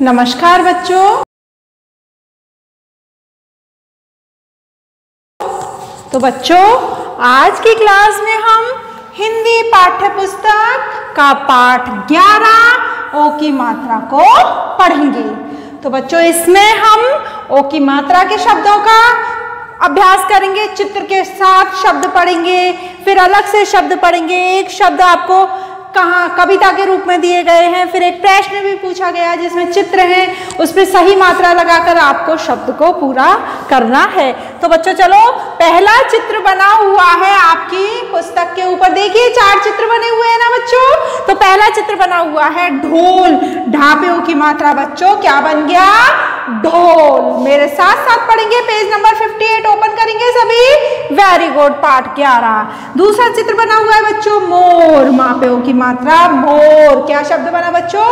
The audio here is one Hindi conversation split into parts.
नमस्कार बच्चों। तो बच्चों आज की क्लास में हम हिंदी पाठ्य पुस्तक का पाठ 11 ओ की मात्रा को पढ़ेंगे। तो बच्चों इसमें हम ओ की मात्रा के शब्दों का अभ्यास करेंगे, चित्र के साथ शब्द पढ़ेंगे, फिर अलग से शब्द पढ़ेंगे। एक शब्द आपको कहाँ कविता के रूप में दिए गए हैं, फिर एक प्रश्न भी पूछा गया जिसमें चित्र है, उस पर सही मात्रा लगाकर आपको शब्द को पूरा करना है। तो बच्चों चलो, पहला चित्र बना हुआ है आपकी पुस्तक के ऊपर। देखिए 4 चित्र बने हुए हैं ना बच्चों। तो पहला चित्र बना हुआ है ढोल। ढाबे की मात्रा बच्चों क्या बन गया? ढोल। मेरे साथ साथ पढ़ेंगे, पेज नंबर 58 ओपन करेंगे सभी। वेरी गुड, पाठ 11। दूसरा चित्र बना हुआ है बच्चों मोर। मापे की मात्रा मोर। क्या शब्द बना बच्चों?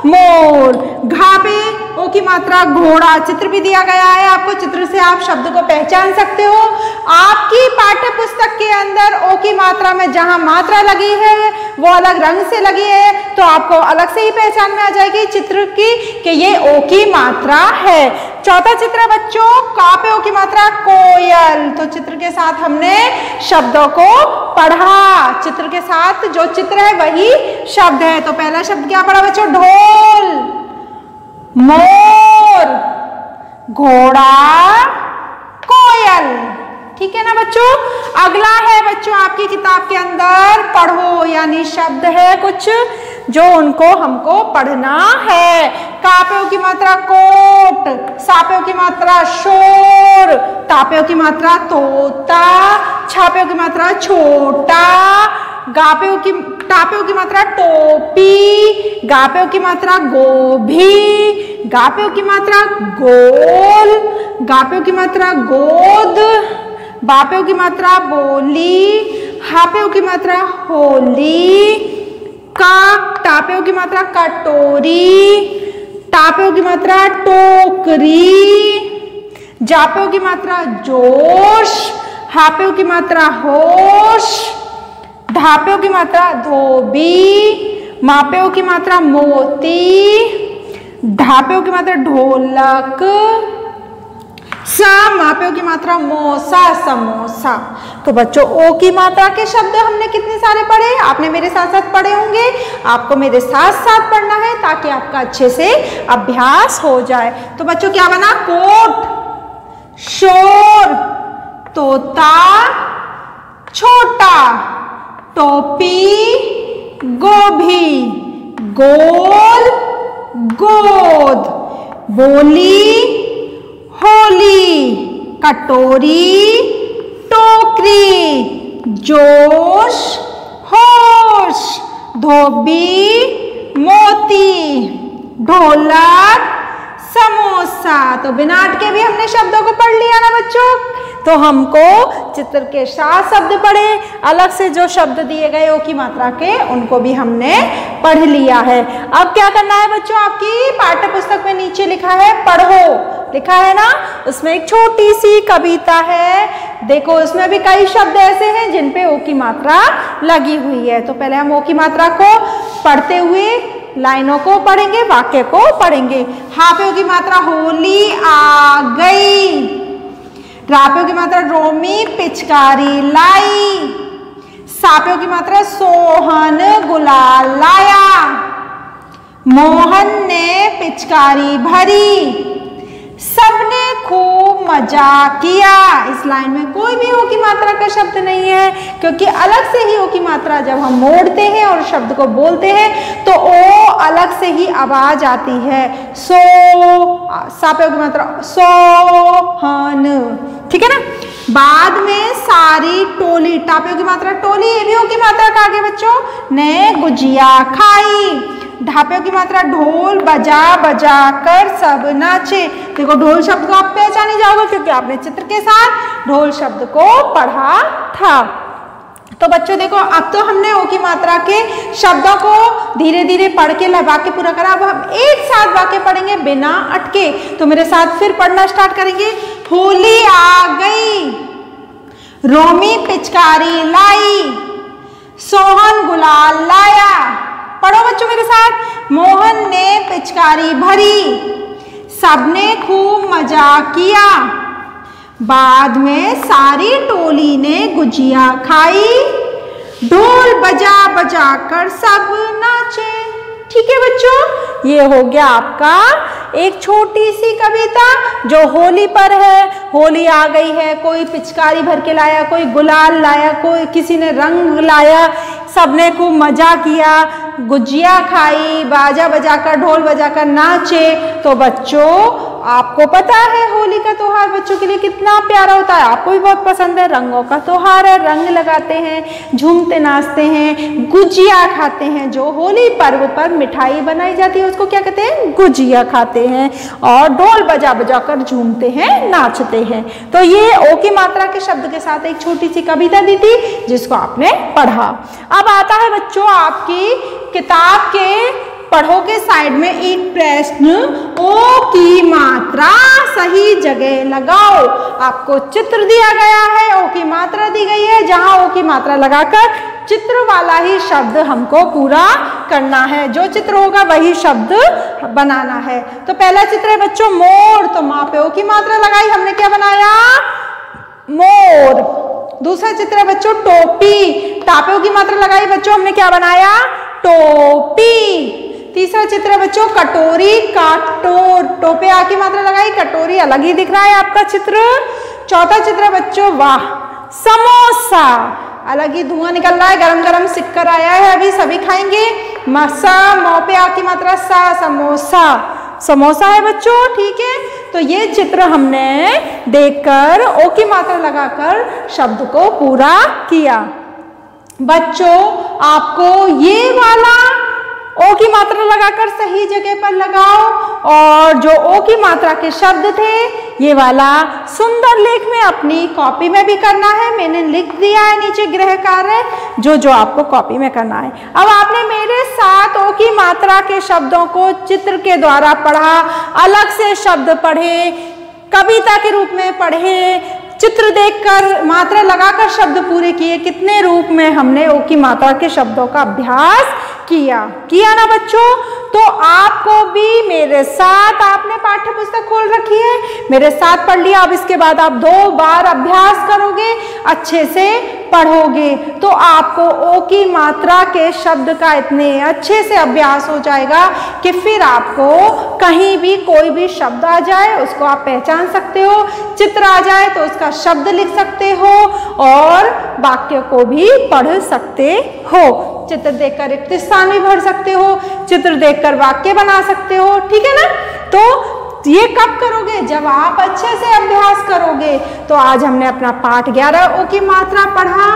मोर। घापे ओ की मात्रा घोड़ा। चित्र भी दिया गया है आपको, चित्र से आप शब्द को पहचान सकते हो। आपकी पाठ्य पुस्तक के अंदर ओ की मात्रा में जहां मात्रा लगी है वो अलग रंग से लगी है, तो आपको अलग से ही पहचान में आ जाएगी चित्र की कि ये ओ की मात्रा है। चौथा चित्र है बच्चों कापे ओ की मात्रा कोयल। तो चित्र के साथ हमने शब्दों को पढ़ा, चित्र के साथ जो चित्र है वही शब्द है। तो पहला शब्द क्या पढ़ा बच्चों? ढोल, मोर, घोड़ा, कोयल। ठीक है ना बच्चों। अगला है बच्चों आपकी किताब के अंदर पढ़ो, यानी शब्द है कुछ जो उनको हमको पढ़ना है। कापे की मात्रा कोट, सापे की मात्रा शोर, तापे की मात्रा तोता, छापे की मात्रा छोटा, टापे की मात्रा टोपी, गापे की मात्रा गोभी, गापे की मात्रा गोल, गापे की मात्रा गोद, बापे की मात्रा बोली, हापे की मात्रा होली, टापे की मात्रा कटोरी, टापे की मात्रा टोकरी, जापे की मात्रा जोश, हापे की मात्रा होश, ढापे की मात्रा धोबी, मापे की मात्रा मोती, ढापे की मात्रा ढोलक, मापे की मात्रा मोसा समोसा। तो बच्चों ओ की मात्रा के शब्द हमने कितने सारे पढ़े? आपने मेरे साथ साथ पढ़े होंगे, आपको मेरे साथ साथ पढ़ना है ताकि आपका अच्छे से अभ्यास हो जाए। तो बच्चों क्या बना? कोट, शोर, तोता, छोटा, टोपी, गोभी, गोल, गोद, बोली, होली, कटोरी, टोकरी, जोश, होश, धोबी, मोती, ढोलक, समोसा। तो बिना अटके भी हमने शब्दों को पढ़ लिया ना बच्चों। तो हमको चित्र के साथ शब्द पढ़े, अलग से जो शब्द दिए गए ओ की मात्रा के उनको भी हमने पढ़ लिया है। अब क्या करना है बच्चों? आपकी पाठ्य पुस्तक में नीचे लिखा है पढ़ो, लिखा है ना, उसमें एक छोटी सी कविता है। देखो उसमें भी कई शब्द ऐसे हैं जिन पे ओ की मात्रा लगी हुई है। तो पहले हम ओ की मात्रा को पढ़ते हुए लाइनों को पढ़ेंगे, वाक्य को पढ़ेंगे। हापे की मात्रा होली आ गई, रापे की मात्रा रोमी पिचकारी लाई, सापे की मात्रा सोहन गुलाल लाया, मोहन ने पिचकारी भरी, सबने खूब मजा किया। इस लाइन में कोई भी ओ की मात्रा का शब्द नहीं है, क्योंकि अलग से ही ओ की मात्रा जब हम मोड़ते हैं और शब्द को बोलते हैं तो ओ अलग से ही आवाज आती है। सो, सापे की मात्रा सोहन, ठीक है ना। बाद में सारी टोली, टापे की मात्रा टोली, ये भी ओ की मात्रा का आगे बच्चों, ने गुजिया खाई। ढापे की मात्रा ढोल बजा बजा कर सब नाचे। देखो ढोल शब्द को आप पहचाने जाओगे क्योंकि आपने चित्र के साथ ढोल शब्द को पढ़ा था। तो बच्चों देखो अब तो हमने ओ की मात्रा के शब्दों को धीरे धीरे पढ़ के वाक्य पूरा करा। अब हम एक साथ वाक्य पढ़ेंगे बिना अटके। तो मेरे साथ फिर पढ़ना स्टार्ट करेंगे। होली आ गई, रोमी पिचकारी लाई, सोहन गुलाल लाया, पढ़ो बच्चों मेरे साथ। मोहन ने पिचकारी भरी, सबने खूब मजा किया, बाद में सारी टोली ने गुजिया खाई, ढोल बजा बजा कर सब नाचे। ठीक है बच्चों, ये हो गया आपका एक छोटी सी कविता जो होली पर है। होली आ गई है, कोई पिचकारी भर के लाया, कोई गुलाल लाया, कोई किसी ने रंग लाया, सबने खूब मजा किया, गुजिया खाई, बाजा बजाकर ढोल बजाकर नाचे। तो बच्चों आपको पता है होली का त्योहार बच्चों के लिए कितना प्यारा होता है, आपको भी बहुत पसंद है। रंगों का त्योहार है, रंग लगाते हैं, झूमते नाचते हैं, गुजिया खाते हैं। जो होली पर्व पर मिठाई बनाई जाती है उसको क्या कहते हैं? गुजिया खाते हैं, और ढोल बजा बजा कर झूमते हैं, नाचते हैं। तो ये ओ की मात्रा के शब्द के साथ एक छोटी सी कविता दी थी जिसको आपने पढ़ा। अब आता है बच्चों आपकी किताब के पढ़ोगे साइड में एक प्रश्न, ओ की मात्रा सही जगह लगाओ। आपको चित्र दिया गया है, ओ की मात्रा दी गई है, जहां ओ की मात्रा लगाकर चित्र वाला ही शब्द हमको पूरा करना है। जो चित्र होगा वही शब्द बनाना है। तो पहला चित्र है बच्चों मोर, तो माँ पे ओ की मात्रा लगाई, हमने क्या बनाया? मोर। दूसरा चित्र है बच्चों टोपी, टापे ओ की मात्रा लगाई बच्चों, हमने क्या बनाया? टोपी। तीसरा चित्र है बच्चों कटोरी, काटोर, टोपे आ की मात्रा लगाई, कटोरी अलग ही दिख रहा है आपका चित्र। चौथा चित्र है बच्चों वाह समोसा, अलग ही धुआं निकल रहा है, गरम गरम सिक्कर आया है, अभी सभी खाएंगे। मसा मौ पे आ की मात्रा सा, समोसा, समोसा है बच्चों। ठीक है, तो ये चित्र हमने देखकर ओ की मात्रा लगाकर शब्द को पूरा किया। बच्चों आपको ये वाला ओ की मात्रा लगाकर सही जगह पर लगाओ, और जो ओ की मात्रा के शब्द थे ये वाला सुंदर लेख में अपनी कॉपी में भी करना है। मैंने लिख दिया है नीचे गृह कार्य जो आपको कॉपी में करना है। अब आपने मेरे साथ ओ की मात्रा के शब्दों को चित्र के द्वारा पढ़ा, अलग से शब्द पढ़े, कविता के रूप में पढ़े, चित्र देखकर मात्रा लगाकर शब्द पूरे किए। कितने रूप में हमने ओ की मात्रा के शब्दों का अभ्यास किया ना बच्चों? तो आपको भी मेरे साथ, आपने पाठ्य पुस्तक खोल रखी है, मेरे साथ पढ़ लिया। अब इसके बाद आप 2 बार अभ्यास करोगे, अच्छे से पढ़ोगे, तो आपको ओ की मात्रा के शब्द का इतने अच्छे से अभ्यास हो जाएगा कि फिर आपको कहीं भी कोई भी शब्द आ जाए उसको आप पहचान सकते हो, चित्र आ जाए तो उसका शब्द लिख सकते हो, और वाक्य को भी पढ़ सकते हो। चित्र देखकर रिक्त स्थान भी भर सकते हो, चित्र देखकर वाक्य बना सकते हो। ठीक है ना? तो ये कब करोगे? जब आप अच्छे से अभ्यास करोगे। तो आज हमने अपना पाठ 11 ओ की मात्रा पढ़ा,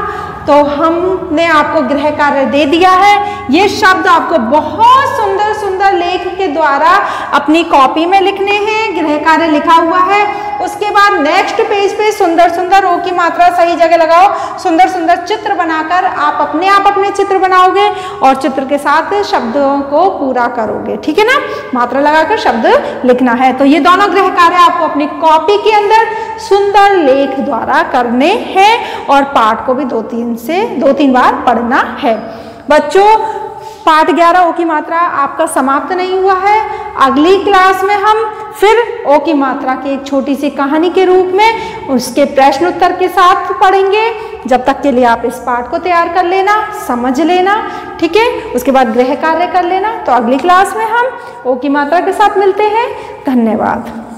तो हमने आपको गृह कार्य दे दिया है। ये शब्द आपको बहुत सुंदर सुंदर लेख के द्वारा अपनी कॉपी में लिखने हैं, गृह कार्य लिखा हुआ है। उसके बाद नेक्स्ट पेज पे सुंदर सुंदर ओ की मात्रा सही जगह लगाओ, सुंदर सुंदर चित्र बनाकर आप अपने चित्र बनाओगे और चित्र के साथ शब्दों को पूरा करोगे। ठीक है ना? मात्रा लगाकर शब्द लिखना है। तो ये दोनों गृह कार्य आपको अपनी कॉपी के अंदर सुंदर लेख द्वारा करने हैं, और पाठ को भी 2-3 बार पढ़ना है। बच्चों पाठ 11 ओ की मात्रा आपका समाप्त नहीं हुआ है। अगली क्लास में हम फिर ओ की मात्रा की एक छोटी सी कहानी के रूप में उसके प्रश्न उत्तर के साथ पढ़ेंगे। जब तक के लिए आप इस पाठ को तैयार कर लेना, समझ लेना। ठीक है? उसके बाद गृह कार्य कर लेना। तो अगली क्लास में हम ओ की मात्रा के साथ मिलते हैं। धन्यवाद।